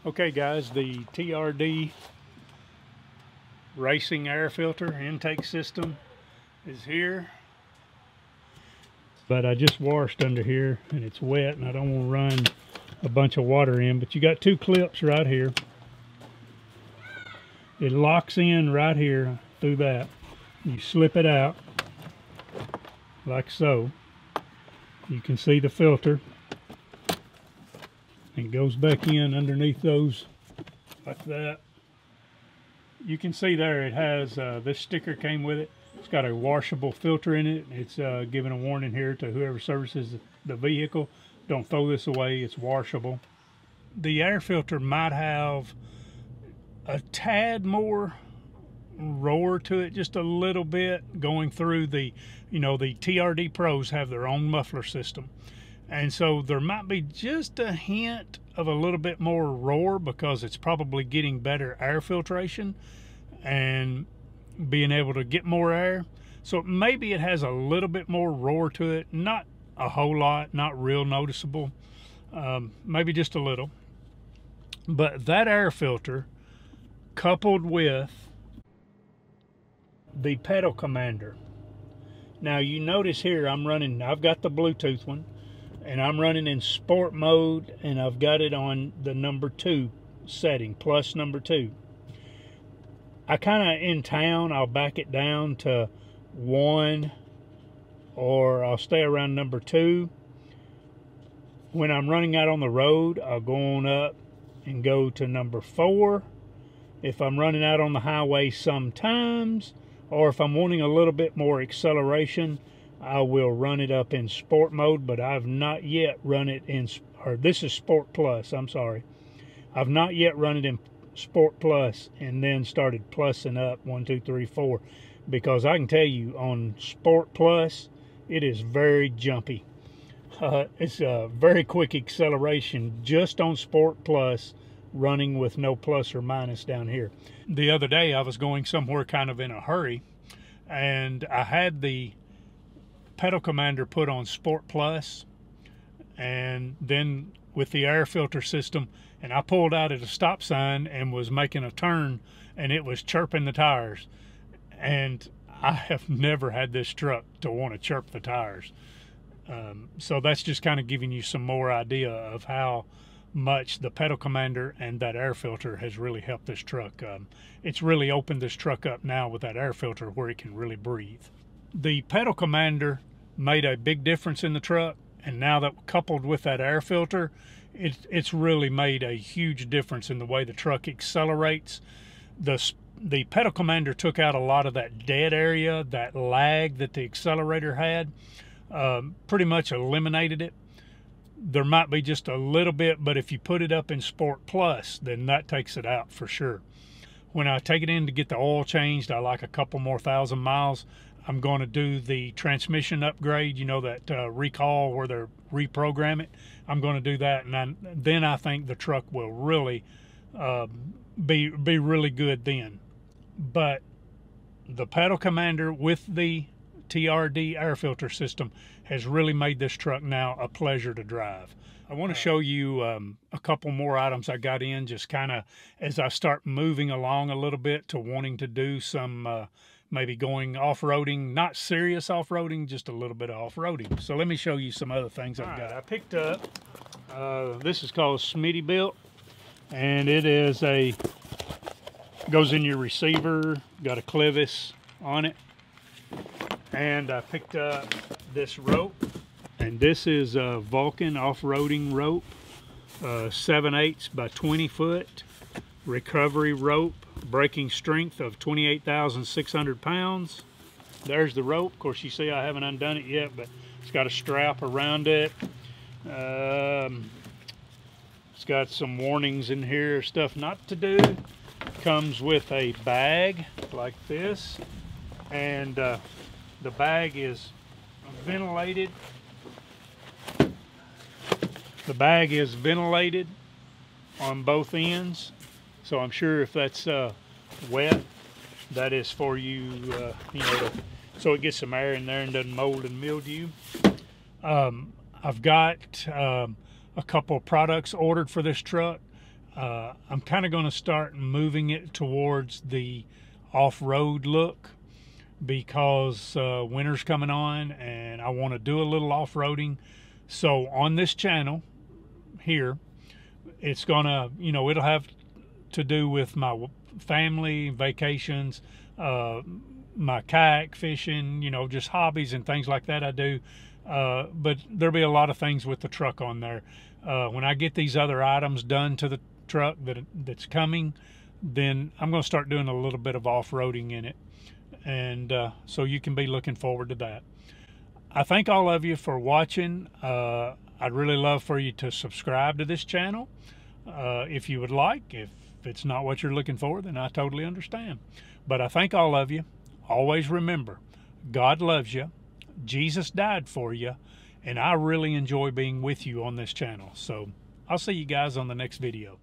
Okay guys, the TRD racing air filter intake system is here. But I just washed under here and it's wet and I don't want to run a bunch of water in. But you got two clips right here. It locks in right here through that. You slip it out like so. You can see the filter. And it goes back in underneath those like that. You can see there it has, this sticker came with it. It's got a washable filter in it. It's giving a warning here to whoever services the vehicle. Don't throw this away, it's washable. The air filter might have a tad more roar to it, just a little bit, going through the, the TRD Pros have their own muffler system. And so there might be just a hint of a little bit more roar because it's probably getting better air filtration and being able to get more air. So maybe it has a little bit more roar to it, not a whole lot, not real noticeable, maybe just a little. But that air filter coupled with the pedal commander. Now you notice here I've got the Bluetooth one and I'm running in sport mode and I've got it on the number 2 setting, plus number 2. I kind of in town, I'll back it down to 1 or I'll stay around number 2. When I'm running out on the road, I'll go on up and go to number 4. If I'm running out on the highway sometimes, or if I'm wanting a little bit more acceleration, I will run it up in sport mode, but I've not yet run it in, or this is Sport Plus, I'm sorry. I've not yet run it in Sport Plus and then started plussing up 1, 2, 3, 4, because I can tell you on Sport Plus, it is very jumpy. It's a very quick acceleration just on Sport Plus, running with no plus or minus down here. The other day I was going somewhere kind of in a hurry and I had the pedal commander put on Sport Plus and then with the air filter system, and I pulled out at a stop sign and was making a turn and it was chirping the tires. And I have never had this truck to want to chirp the tires. So that's just kind of giving you some more idea of how much the pedal commander and that air filter has really helped this truck. It's really opened this truck up now with that air filter where it can really breathe. The pedal commander made a big difference in the truck, and now that coupled with that air filter, it's really made a huge difference in the way the truck accelerates. The pedal commander took out a lot of that dead area, that lag that the accelerator had, pretty much eliminated it. There might be just a little bit, but if you put it up in Sport Plus, then that takes it out for sure. When I take it in to get the oil changed, I like a couple more thousand miles. I'm going to do the transmission upgrade, that recall where they reprogram it. I'm going to do that, and then I think the truck will really be really good then. But the pedal commander with the TRD air filter system has really made this truck now a pleasure to drive. I want to show you a couple more items I got in just kind of as I start moving along a little bit to wanting to do some maybe going off-roading, not serious off-roading, just a little bit of off-roading. So let me show you some other things I've got. I picked up, this is called Smittybilt, and it is goes in your receiver, got a clevis on it. And I picked up this rope, and this is a Vulcan off-roading rope, 7/8 by 20 foot, recovery rope, braking strength of 28,600 pounds. There's the rope. Of course, you see I haven't undone it yet, but it's got a strap around it. It's got some warnings in here, stuff not to do. Comes with a bag like this, and the bag is ventilated. The bag is ventilated on both ends, so I'm sure if that's wet, that is for you, so it gets some air in there and doesn't mold and mildew. I've got a couple of products ordered for this truck. I'm kind of going to start moving it towards the off-road look, because winter's coming on and I want to do a little off-roading. So on this channel here, it's gonna, it'll have to do with my family, vacations, my kayak fishing, just hobbies and things like that I do. But there'll be a lot of things with the truck on there. When I get these other items done to the truck that's coming, then I'm going to start doing a little bit of off-roading in it. And so you can be looking forward to that. I thank all of you for watching. I'd really love for you to subscribe to this channel if you would like. If it's not what you're looking for, then I totally understand. But I thank all of you. Always remember, God loves you, Jesus died for you, and I really enjoy being with you on this channel. So I'll see you guys on the next video.